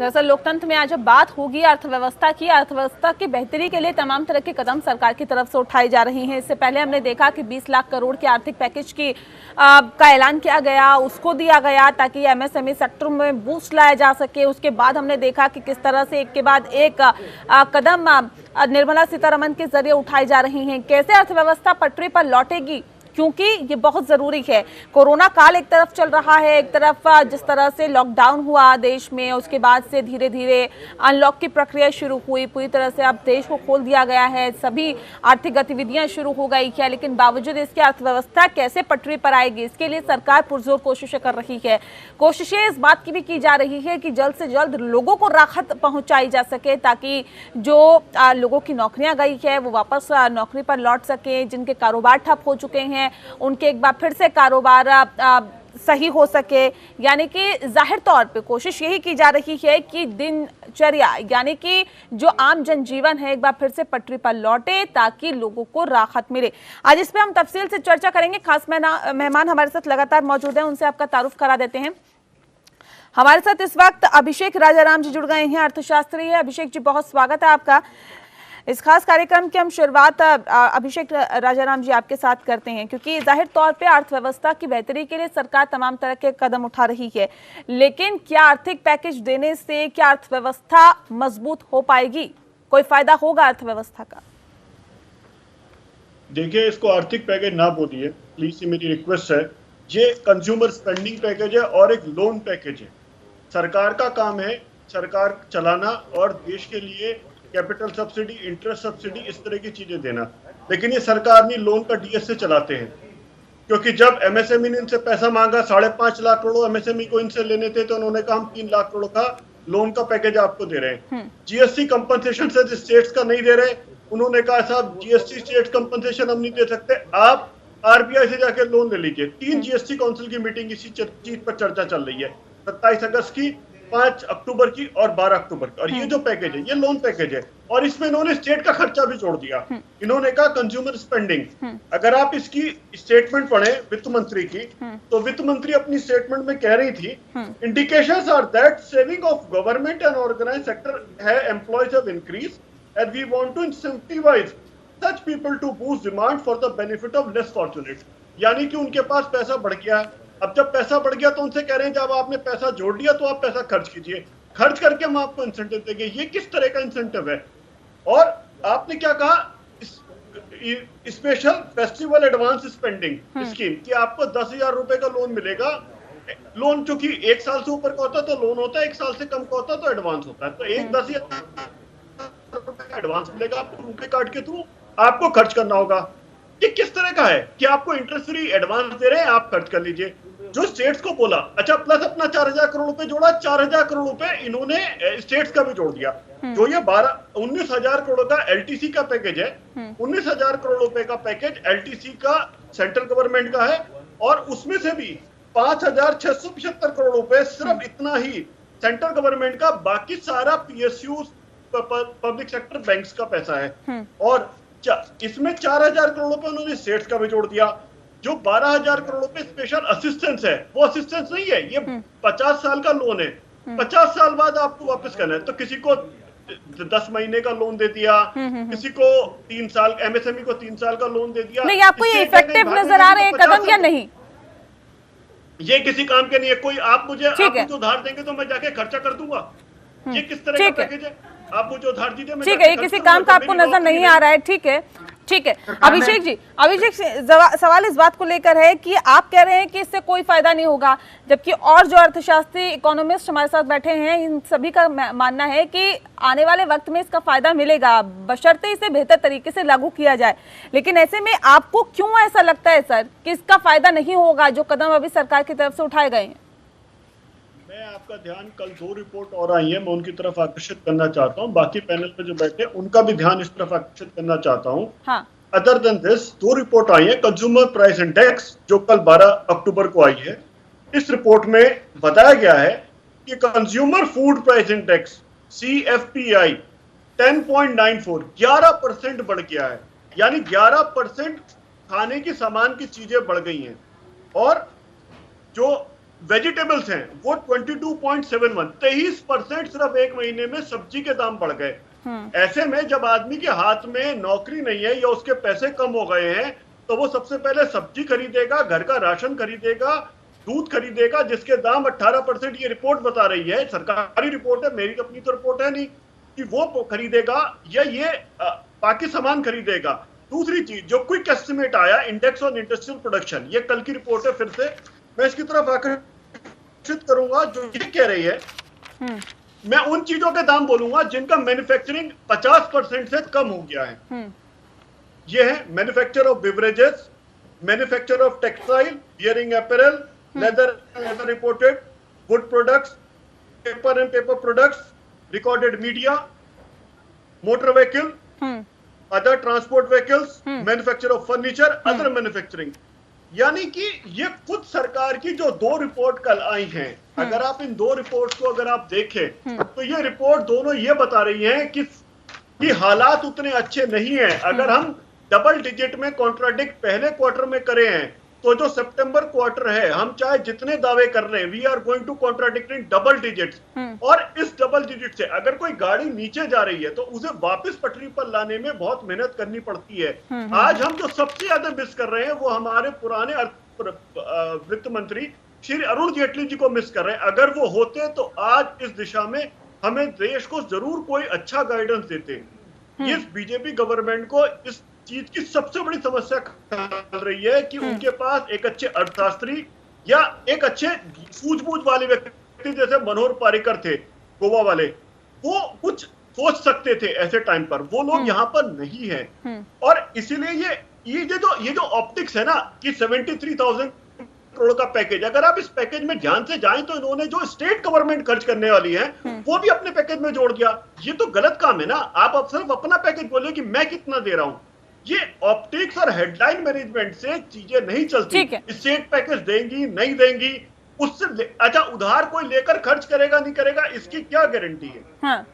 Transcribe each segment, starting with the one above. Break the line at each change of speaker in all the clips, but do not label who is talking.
दरअसल लोकतंत्र में आज जब बात होगी अर्थव्यवस्था की बेहतरी के लिए तमाम तरह के कदम सरकार की तरफ से उठाए जा रहे हैं। इससे पहले हमने देखा कि 20 लाख करोड़ के आर्थिक पैकेज का ऐलान किया गया, उसको दिया गया ताकि एमएसएमई सेक्टर में बूस्ट लाया जा सके। उसके बाद हमने देखा कि किस तरह से एक के बाद एक कदम निर्मला सीतारमण के जरिए उठाए जा रहे हैं। कैसे अर्थव्यवस्था पटरी पर लौटेगी, क्योंकि ये बहुत जरूरी है। कोरोना काल एक तरफ चल रहा है, एक तरफ जिस तरह से लॉकडाउन हुआ देश में, उसके बाद से धीरे धीरे अनलॉक की प्रक्रिया शुरू हुई, पूरी तरह से अब देश को खोल दिया गया है, सभी आर्थिक गतिविधियां शुरू हो गई है। लेकिन बावजूद इसके अर्थव्यवस्था कैसे पटरी पर आएगी, इसके लिए सरकार पुरजोर कोशिशें कर रही है। कोशिशें इस बात की भी की जा रही है कि जल्द से जल्द लोगों को राहत पहुंचाई जा सके, ताकि जो लोगों की नौकरियां गई है वो वापस नौकरी पर लौट सके, जिनके कारोबार ठप हो चुके हैं उनके एक बार फिर से कारोबार सही हो सके। यानी कि जाहिर तौर पे कोशिश यही की जा रही है कि दिनचर्या यानी कि जो आम जनजीवन है एक बार फिर से पटरी पर लौटे, ताकि लोगों को राहत मिले। आज इस पे हम तफसील से चर्चा करेंगे। खास मेहमान हमारे साथ लगातार मौजूद हैं, उनसे आपका तारुफ करा देते हैं। हमारे साथ इस वक्त अभिषेक राजाराम जी जुड़ गए हैं, अर्थशास्त्री है। अभिषेक जी, बहुत स्वागत है आपका। इस खास कार्यक्रम की हम शुरुआत अभिषेक राजाराम जी आपके साथ करते हैं, क्योंकि जाहिर तौर पे अर्थव्यवस्था की बेहतरी के लिए सरकार तमाम तरह के कदम उठा रही है, लेकिन क्या आर्थिक पैकेज देने से क्या अर्थव्यवस्था मजबूत हो पाएगी? कोई फायदा होगा अर्थव्यवस्था का?
देखिए, इसको आर्थिक पैकेज ना बोलिए प्लीज, ये मेरी रिक्वेस्ट है। ये कंज्यूमर स्पेंडिंग पैकेज है और एक लोन पैकेज है। सरकार का काम है सरकार चलाना और देश के लिए कैपिटल सब्सिडी, इंटरेस्ट सब्सिडी, इस तरह की चीजें देना। लेकिन ये सरकार नहीं, लोन का डीएस से चलाते हैं। क्योंकि जब एमएसएमई ने इनसे पैसा मांगा, 5.5 लाख करोड़ एमएसएमई को इनसे लेने थे, तो उन्होंने कहा हम 3 लाख करोड़ का लोन का पैकेज आपको दे रहे हैं। जीएसटी कंपनसेशन से स्टेट्स का नहीं दे रहे। उन्होंने कहा साहब जीएसटी स्टेट कंपनसेशन हम नहीं दे सकते, आप आरबीआई से जाके लोन ले लीजिए। 3 जीएसटी काउंसिल की मीटिंग इसी चीज पर चर्चा चल रही है, 27 अगस्त की, 5 अक्टूबर की और 12 अक्टूबर की। और ये जो पैकेज है ये लोन पैकेज है, और इसमें इन्होंने स्टेट का खर्चा भी जोड़ दिया। इन्होंने कहा कंज्यूमर स्पेंडिंग। अगर आप इसकी स्टेटमेंट पढ़े वित्त मंत्री की, तो वित्त मंत्री अपनी स्टेटमेंट में कह रही थी, indications are that saving of government and organized sector है employees have increase and we want to incentivize such people to boost demand for the benefit of less fortunate. यानी कि उनके पास पैसा बढ़ गया। अब जब पैसा बढ़ गया तो उनसे कह रहे हैं जब आपने पैसा जोड़ लिया तो आप पैसा खर्च कीजिए, खर्च करके हम आपको इंसेंटिव देंगे। ये किस तरह का इंसेंटिव है? और आपने क्या कहा, special festival advance spending scheme, कि आपको 10,000 रुपए का लोन मिलेगा। लोन चूंकि 1 साल से ऊपर का होता है तो लोन होता है, 1 साल से कम का होता है तो एडवांस होता है। तो 10,000 रुपए का एडवांस मिलेगा आपको, रुपए कार्ड के थ्रू आपको खर्च करना होगा। ये किस तरह का है कि आपको इंटरेस्ट फ्री एडवांस दे रहे हैं, आप खर्च कर लीजिए। जो स्टेट्स को बोला, अच्छा प्लस अपना 4,000 करोड़ रुपए जोड़ा, 4,000 करोड़ रुपए इन्होंने स्टेट्स का भी जोड़ दिया। जो ये 19,000 करोड़ का एलटीसी का पैकेज है, 19,000 करोड़ रुपए का पैकेज एलटीसी का सेंट्रल गवर्नमेंट का है, और उसमें से भी 5,675 करोड़ रुपए सिर्फ इतना ही सेंट्रल गवर्नमेंट का, बाकी सारा पीएसयू पब्लिक सेक्टर बैंक्स का पैसा है। और इसमें 4,000 करोड़ रुपए उन्होंने स्टेट्स का भी जोड़ दिया। जो 12,000 करोड़ रुपए स्पेशल असिस्टेंस है, वो असिस्टेंस नहीं है, ये 50 साल का लोन है। 50 साल बाद आपको वापस करना है। तो किसी को 10 महीने का लोन दे दिया, किसी को 3 साल, एमएसएमई को 3 साल का लोन दे दिया।
नहीं, आपको ये इफेक्टिव नजर आ रहे हैं कदम या नहीं?
ये किसी काम के नहीं है। कोई आप मुझे उधार देंगे तो मैं जाके खर्चा कर दूंगा। ये किस तरह का पैकेज है? आप मुझे उधार दीजिए,
ठीक है, ये किसी काम का आपको नजर नहीं आ रहा है। ठीक है, ठीक है। अभिषेक जी, सवाल इस बात को लेकर है कि आप कह रहे हैं कि इससे कोई फायदा नहीं होगा, जबकि और जो अर्थशास्त्री, इकोनॉमिस्ट हमारे साथ बैठे हैं, इन सभी का मानना है कि आने वाले वक्त में इसका फायदा मिलेगा, बशर्ते इसे बेहतर तरीके से लागू किया जाए। लेकिन ऐसे में आपको क्यों ऐसा लगता है सर कि इसका फायदा नहीं होगा, जो कदम अभी सरकार की तरफ से उठाए गए हैं?
मैं आपका ध्यान, कल 2 रिपोर्ट और आई है, मैं उनकी तरफ आकर्षित करना चाहता हूं। बाकी पैनल पे जो बैठे उनका भी ध्यान इस तरफ आकर्षित करना चाहता हूं। हाँ। अदर देन दिस, 2 रिपोर्ट आई है। कंज्यूमर प्राइस इंडेक्स जो कल 12 अक्टूबर को आई है, इस रिपोर्ट में बताया गया है कि consumer food price index CFPI 10.94 11% बढ़ गया है। यानी 11% खाने की सामान की चीजें बढ़ गई हैं। और जो वेजिटेबल्स हैं वो 22.71, 23% सिर्फ एक महीने में सब्जी के दाम बढ़ गए। ऐसे में जब आदमी के हाथ में नौकरी नहीं है या उसके पैसे कम हो गए हैं तो वो सबसे पहले सब्जी खरीदेगा, घर का राशन खरीदेगा, दूध खरीदेगा, जिसके दाम 18%, ये रिपोर्ट बता रही है, सरकारी रिपोर्ट है, मेरी अपनी तो रिपोर्ट है नहीं, कि वो खरीदेगा या ये बाकी सामान खरीदेगा। दूसरी चीज जो क्विक एस्टिमेट आया, इंडेक्स ऑन इंडस्ट्रियल प्रोडक्शन, ये कल की रिपोर्ट है, फिर से मैं इसकी तरफ आकर्षित करूंगा, जो ये कह रही है, मैं उन चीजों के दाम बोलूंगा जिनका मैन्युफैक्चरिंग 50% से कम हो गया है। ये है manufacture of beverages, manufacture of textile, bearing apparel, leather reported, would products, paper and paper products, recorded media, motor vehicle, other transport vehicles, manufacture of furniture, other manufacturing. यानी कि ये खुद सरकार की जो दो रिपोर्ट कल आई हैं, अगर आप इन दो रिपोर्ट्स को अगर आप देखें तो ये रिपोर्ट दोनों ये बता रही हैं कि हालात उतने अच्छे नहीं हैं। अगर हम डबल डिजिट में कॉन्ट्राडिक्ट पहले क्वार्टर में करे हैं तो जो सितंबर क्वार्टर है, हम चाहे जितने दावे कर रहे हैं, we are going to contradict in double digits. और इस डबल डिजिट से अगर कोई गाड़ी नीचे जा रही है तो उसे वापस पटरी पर लाने में बहुत मेहनत करनी पड़ती है। आज हम जो सबसे ज्यादा मिस कर रहे हैं वो हमारे पुराने वित्त मंत्री श्री अरुण जेटली जी को मिस कर रहे हैं। अगर वो होते तो आज इस दिशा में हमें देश को जरूर कोई अच्छा गाइडेंस देते। इस बीजेपी गवर्नमेंट को इस चीज की सबसे बड़ी समस्या चल रही है कि उनके पास एक अच्छे अर्थशास्त्री या एक अच्छे सूझबूझ वाले व्यक्ति जैसे मनोहर पारिकर थे गोवा वाले, वो कुछ सोच सकते थे ऐसे टाइम पर, वो लोग यहाँ पर नहीं है। और इसीलिए ये जो ऑप्टिक्स है ना कि 73,000 करोड़ का पैकेज, अगर आप इस पैकेज में ध्यान से जाएं तो इन्होंने जो स्टेट गवर्नमेंट खर्च करने वाली है वो भी अपने पैकेज में जोड़ दिया। ये तो गलत काम है ना। आप सिर्फ अपना पैकेज बोले कि मैं कितना दे रहा हूं। ये ऑप्टिक्स और हेडलाइन मैनेजमेंट से चीजें नहीं चलती। स्टेट पैकेज देंगी नहीं देंगी, उससे अच्छा उधार कोई लेकर खर्च करेगा नहीं करेगा, इसकी क्या गारंटी है?
हाँ,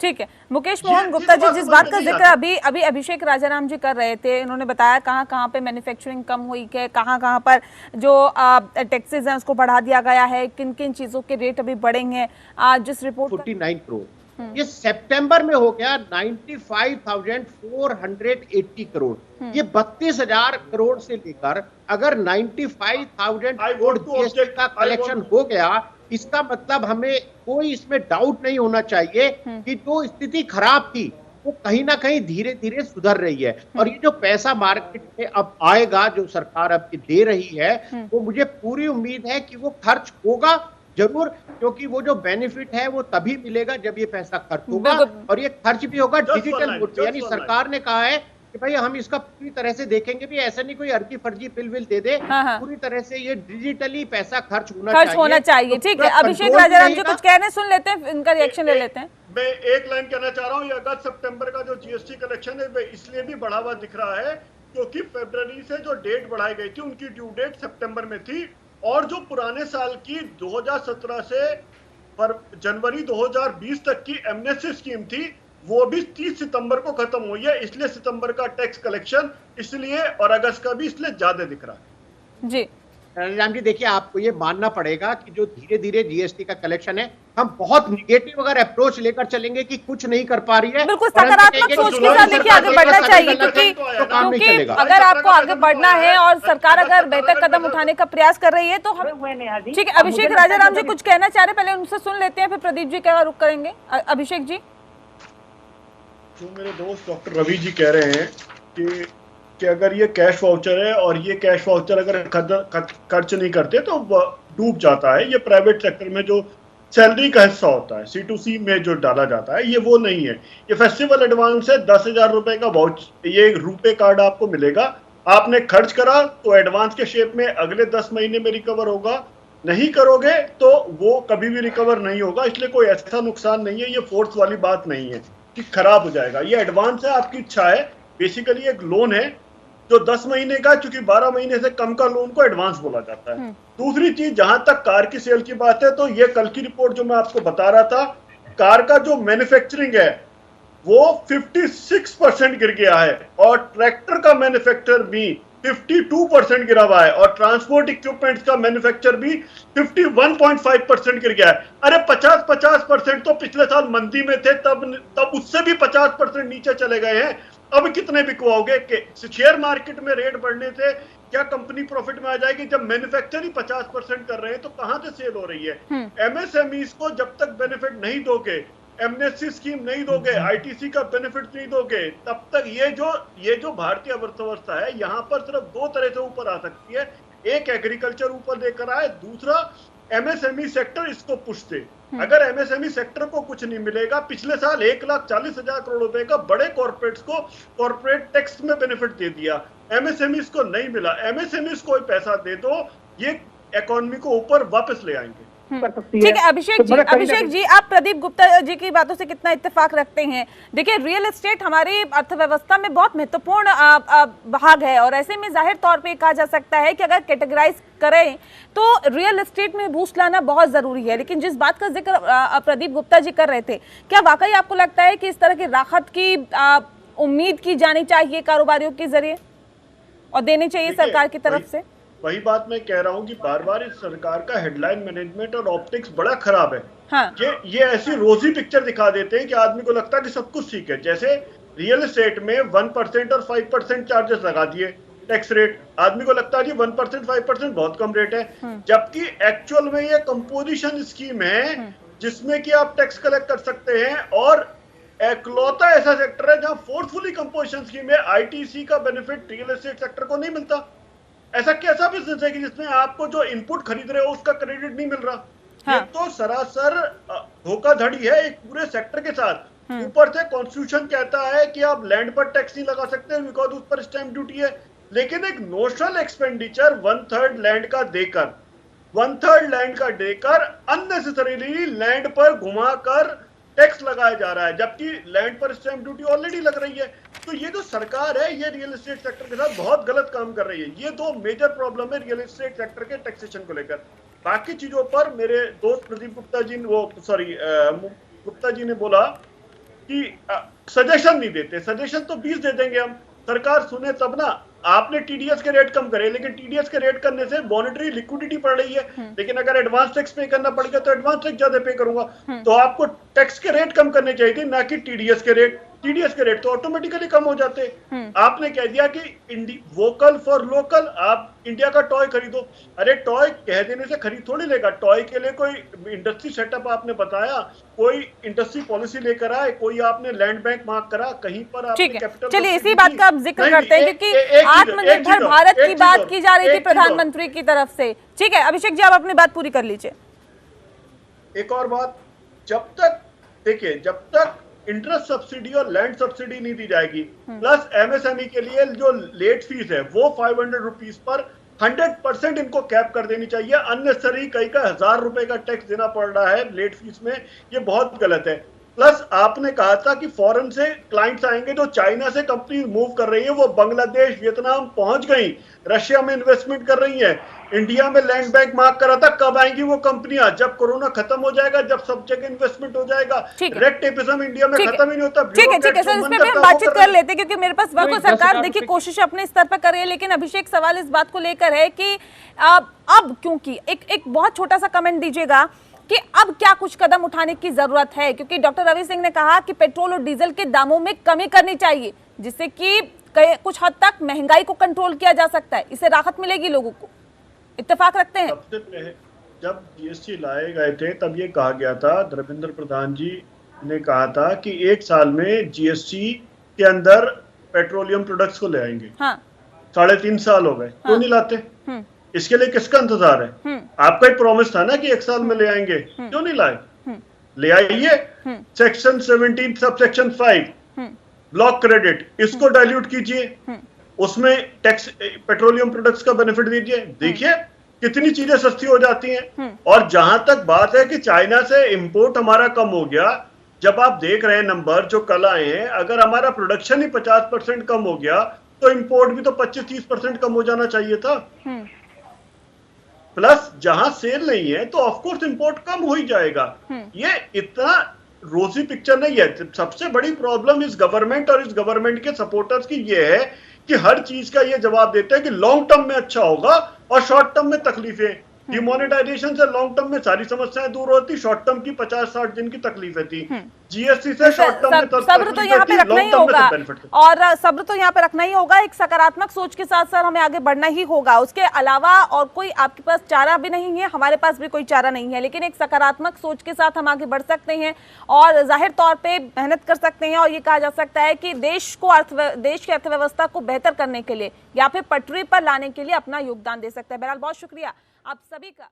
ठीक है। मुकेश मोहन गुप्ता जी, जिस बात का जिक्र अभी अभिषेक राजाराम जी कर रहे थे, उन्होंने बताया कहाँ पे मैन्युफैक्चरिंग कम हुई है, कहाँ पर जो टैक्सेस हैं उसको बढ़ा दिया गया है, किन किन चीजों के रेट अभी बढ़ेंगे। जिस रिपोर्ट
49 करोड़ ये सितंबर में हो गया 95,480 करोड़। ये 32,000 करोड़ से लेकर अगर 95,000 करोड़ जीएसटी का कलेक्शन हो गया, इसका मतलब हमें कोई इसमें डाउट नहीं होना चाहिए कि जो स्थिति खराब थी वो कहीं ना कहीं धीरे धीरे सुधर रही है। और ये जो पैसा मार्केट में अब आएगा, जो सरकार अब दे रही है, वो मुझे पूरी उम्मीद है कि वो खर्च होगा जरूर, क्योंकि वो जो बेनिफिट है वो तभी मिलेगा जब ये पैसा खर्च होगा। और ये खर्च भी होगा डिजिटल मोड पे। यानी सरकार ने कहा है कि भाई हम इसका पूरी तरह से देखेंगे भी, ऐसा नहीं कोई अर्जी फर्जी बिल दे दे। पूरी तरह से ये डिजिटली पैसा खर्च होना चाहिए।
ठीक है, अभिषेक राजाराम जी कुछ कहने सुन लेते हैं, इनका रिएक्शन ले लेते हैं।
मैं एक लाइन कहना चाह रहा हूँ, ये अगस्त सितंबर का जो जीएसटी कलेक्शन है इसलिए भी बढ़ा हुआ दिख रहा है क्योंकि फरवरी से जो डेट बढ़ाई गई थी उनकी ड्यू डेट सितंबर में थी, और जो पुराने साल की 2017 से जनवरी 2020 तक की एमनेस्टी स्कीम थी वो भी 30 सितंबर को खत्म हुई है। इसलिए सितंबर का टैक्स कलेक्शन इसलिए और अगस्त का भी इसलिए ज्यादा दिख रहा है।
जी
राम जी, देखिए आपको ये मानना पड़ेगा कि जो धीरे धीरे जीएसटी का कलेक्शन है, हम बहुत निगेटिव अगर अप्रोच लेकर चलेंगे कि कुछ नहीं कर पा रही है,
बिल्कुल सकारात्मक सोच के साथ देखिए आगे बढ़ना चाहिए, क्योंकि अगर आपको आगे बढ़ना है और सरकार अगर बेहतर कदम उठाने का प्रयास कर रही है तो हम ठीक है। अभिषेक राजाराम जी कुछ कहना चाह रहे, पहले उनसे सुन लेते हैं, फिर प्रदीप जी क्या रुख करेंगे। अभिषेक जी,
जो मेरे दोस्त डॉक्टर रवि जी कह रहे हैं कि अगर ये कैश वाउचर है और ये कैश वाउचर अगर खर्च नहीं करते तो डूब जाता है, ये प्राइवेट सेक्टर में जो सैलरी का हिस्सा होता है C2C में जो डाला जाता है, ये वो नहीं है। ये फेस्टिवल एडवांस है, 10,000 रुपए का वाउचर, ये रुपए कार्ड आपको मिलेगा। आपने खर्च करा तो एडवांस के शेप में अगले 10 महीने में रिकवर होगा, नहीं करोगे तो वो कभी भी रिकवर नहीं होगा। इसलिए कोई ऐसा नुकसान नहीं है, ये फोर्स वाली बात नहीं है कि खराब हो जाएगा। ये एडवांस है, आपकी इच्छा है, बेसिकली एक लोन है जो 10 महीने का, क्योंकि 12 महीने से कम का लोन को एडवांस बोला जाता है। दूसरी चीज, जहां तक कार की सेल की बात है, तो ये कल की रिपोर्ट जो मैं आपको बता रहा था, कार का जो मैन्युफैक्चरिंग है वो 56% गिर गया है और ट्रैक्टर का मैन्युफैक्चर भी 52% गिरा हुआ है और ट्रांसपोर्ट इक्विपमेंट्स का मैन्युफैक्चर भी 51.5% गिर गया है। अरे 50% तो पिछले साल मंदी में थे, तब उससे भी 50% नीचे चले गए हैं। अब कितने बिकवाओगे? शेयर मार्केट में रेट बढ़ने से क्या कंपनी प्रॉफिट में आ जाएगी? जब मैन्युफैक्चर ही 50% कर रहे हैं तो कहां से सेल हो रही है? एमएसएमईज को जब तक बेनिफिट नहीं दोगे, एमनेस्टी स्कीम नहीं दोगे, आईटीसी का बेनिफिट नहीं दोगे, तब तक ये जो भारतीय अर्थव्यवस्था है यहाँ पर सिर्फ दो तरह से ऊपर आ सकती है। एक एग्रीकल्चर ऊपर लेकर आए, दूसरा एमएसएमई सेक्टर इसको पुश दे। अगर एमएसएमई सेक्टर को कुछ नहीं मिलेगा, पिछले साल 1,40,000 करोड़ रुपए का बड़े कॉर्पोरेट्स को कॉर्पोरेट टैक्स में बेनिफिट दे दिया, एमएसएमईज को नहीं मिला। एमएसएमईज को पैसा दे दो, ये इकोनॉमी को ऊपर वापस ले आएंगे।
ठीक है अभिषेक जी, आप प्रदीप गुप्ता जी की बातों से कितना इत्तेफाक रखते हैं? देखिए, रियल एस्टेट हमारी अर्थव्यवस्था में बहुत महत्वपूर्ण भाग है और ऐसे में जाहिर तौर पे कहा जा सकता है कि अगर कैटेगराइज करें तो रियल एस्टेट में बूस्ट लाना बहुत जरूरी है। लेकिन जिस बात का जिक्र प्रदीप गुप्ता जी कर रहे थे, क्या वाकई आपको लगता है कि इस तरह की राहत की उम्मीद की जानी चाहिए कारोबारियों के जरिए और देनी चाहिए सरकार की तरफ से?
वही बात मैं कह रहा हूँ कि बार बार इस सरकार का हेडलाइन मैनेजमेंट और ऑप्टिक्स बड़ा खराब है।
हाँ।
ये ऐसी रोजी पिक्चर दिखा देते हैं कि आदमी को लगता है कि सब कुछ ठीक है। जैसे रियल एस्टेट में 1% और 5% चार्जेस लगा दिए टैक्स रेट, आदमी को लगता है कि 1% 5% बहुत कम रेट है, जबकि एक्चुअल में ये कंपोजिशन स्कीम है जिसमें कि आप टैक्स कलेक्ट कर सकते हैं और एकलौता ऐसा सेक्टर है जहां फोर्सफुली कंपोजिशन स्कीम है। आईटीसी का बेनिफिट रियल एस्टेट सेक्टर को नहीं मिलता। ऐसा कैसा बिजनेस है कि जिसमें आपको जो इनपुट खरीद रहे हो उसका क्रेडिट नहीं मिल रहा? हाँ। ये तो सरासर धोखाधड़ी है एक पूरे सेक्टर के साथ। ऊपर से कॉन्स्टिट्यूशन कहता है कि आप लैंड पर टैक्स नहीं लगा सकते बिकॉज उस पर स्टैंप ड्यूटी है, लेकिन एक नोशनल एक्सपेंडिचर 1/3 लैंड का देकर अननेसेसरीली लैंड पर घुमाकर टैक्स लगाया जा रहा है, जबकि लैंड पर स्टैंप ड्यूटी ऑलरेडी लग रही है। तो ये जो सरकार है ये रियल एस्टेट सेक्टर के साथ बहुत गलत काम कर रही है। ये दो मेजर प्रॉब्लम है रियल एस्टेट सेक्टर के टैक्सेशन को लेकर। बाकी चीजों पर मेरे दोस्त प्रदीप गुप्ता जी गुप्ता जी ने बोला कि सजेशन नहीं देते। सजेशन तो 20 दे देंगे हम, सरकार सुने तब ना। आपने टीडीएस के रेट कम करे, लेकिन टीडीएस के रेट करने से मॉनेटरी लिक्विडिटी बढ़ रही है, लेकिन अगर एडवांस टैक्स पे करना पड़ेगा तो एडवांस टैक्स ज्यादा पे करूंगा। तो आपको टैक्स के रेट कम करने चाहिए थे, ना कि टीडीएस के रेट। टीडीएस के रेट तो ऑटोमेटिकली कम हो जाते। आपने कह दिया कि वोकल फॉर लोकल, आप इंडिया का टॉय खरीदो। अरे टॉय कह देने से खरीद थोड़ी लेगा। टॉय के लिए कोई इंडस्ट्री सेटअप आपने बताया, कोई इंडस्ट्री पॉलिसी लेकर आए, कोई आपने लैंड बैंक मार्क करा, कहीं पर आपने कैपिटल।
चलिए इसी बात का आप जिक्र करते हैं क्योंकि आत्मनिर्भर भारत की बात की जा रही थी प्रधानमंत्री की तरफ से। ठीक है अभिषेक जी, आप अपनी बात पूरी कर लीजिए।
एक और बात, जब तक इंटरेस्ट सब्सिडी और लैंड सब्सिडी नहीं दी जाएगी, प्लस एमएसएमई के लिए जो लेट फीस है वो 500 रुपीज पर 100% इनको कैप कर देनी चाहिए। अननेसेसरी कई का 1000 रुपए का टैक्स देना पड़ रहा है लेट फीस में, ये बहुत गलत है। प्लस आपने कहा था कि फॉरेन से क्लाइंट्स आएंगे, जो चाइना से कंपनी मूव कर रही है वो बांग्लादेश, वियतनाम पहुंच गई, रशिया में इन्वेस्टमेंट कर रही है, इंडिया में लैंड बैंक मार्क करा था। कब आएंगी वो कंपनियां? जब कोरोना खत्म हो जाएगा, जब सब जगह इन्वेस्टमेंट हो जाएगा। रेड टेपिज्म इंडिया में खत्म ही नहीं होता।
ठीक है सर, इस पे भी हम बातचीत कर लेते हैं क्योंकि मेरे पास वक्त को सरकार देखिए कोशिश अपने स्तर पर कर रही है। लेकिन अभिषेक सवाल इस बात को लेकर है कि अब क्योंकि एक बहुत छोटा सा कमेंट दीजिएगा कि अब क्या कुछ कदम उठाने की जरूरत है, क्योंकि डॉक्टर रवि सिंह ने कहा कि पेट्रोल और डीजल के दामों में कमी करनी चाहिए जिससे कि कुछ हद तक महंगाई को कंट्रोल किया जा सकता है, इससे राहत मिलेगी लोगों को। इत्तेफाक रखते हैं?
सबसे पहले जब जीएसटी लाए गए थे तब ये कहा गया था, धर्मेंद्र प्रधान जी ने कहा था कि 1 साल में जीएसटी के अंदर पेट्रोलियम प्रोडक्ट्स को ले आएंगे। हाँ। 3.5 साल हो गए, क्यों नहीं लाते? इसके लिए किसका इंतजार है? आपका ही प्रॉमिस था ना कि 1 साल में ले आएंगे, क्यों नहीं लाए? ले आइए। सेक्शन 17 सबसेक्शन 5 ब्लॉक क्रेडिट, इसको डाइल्यूट कीजिए, उसमें टैक्स पेट्रोलियम प्रोडक्ट्स का बेनिफिट दीजिए। देखिए कितनी चीजें सस्ती हो जाती हैं। और जहां तक बात है कि चाइना से इंपोर्ट हमारा कम हो गया, जब आप देख रहे हैं नंबर जो कल आए हैं, अगर हमारा प्रोडक्शन ही 50% कम हो गया तो इंपोर्ट भी तो 25-30% कम हो जाना चाहिए था। प्लस जहां सेल नहीं है तो ऑफकोर्स इंपोर्ट कम हो ही जाएगा। ये इतना रोजी पिक्चर नहीं है। सबसे बड़ी प्रॉब्लम इस गवर्नमेंट और इस गवर्नमेंट के सपोर्टर्स की ये है कि हर चीज का ये जवाब देते हैं कि लॉन्ग टर्म में अच्छा होगा और शॉर्ट टर्म में तकलीफें। डिमोनेटाइजेशन से लॉन्ग टर्म में सारी समस्याएं दूर होती, शॉर्ट टर्म की 50-60 दिन की तकलीफें थी। जीएसटी से शॉर्ट टर्म में
सब्र तो यहाँ पे रखना ही होगा और सब्र तो यहाँ पे रखना ही होगा। एक सकारात्मक सोच के साथ सर हमें आगे बढ़ना ही होगा, उसके अलावा और कोई आपके पास चारा भी नहीं है, हमारे पास भी कोई चारा नहीं है, लेकिन एक सकारात्मक सोच के साथ हम आगे बढ़ सकते हैं और जाहिर तौर पे मेहनत कर सकते हैं और ये कहा जा सकता है कि देश की अर्थव्यवस्था को बेहतर करने के लिए या फिर पटरी पर लाने के लिए अपना योगदान दे सकते हैं। बहरहाल बहुत शुक्रिया आप सभी का।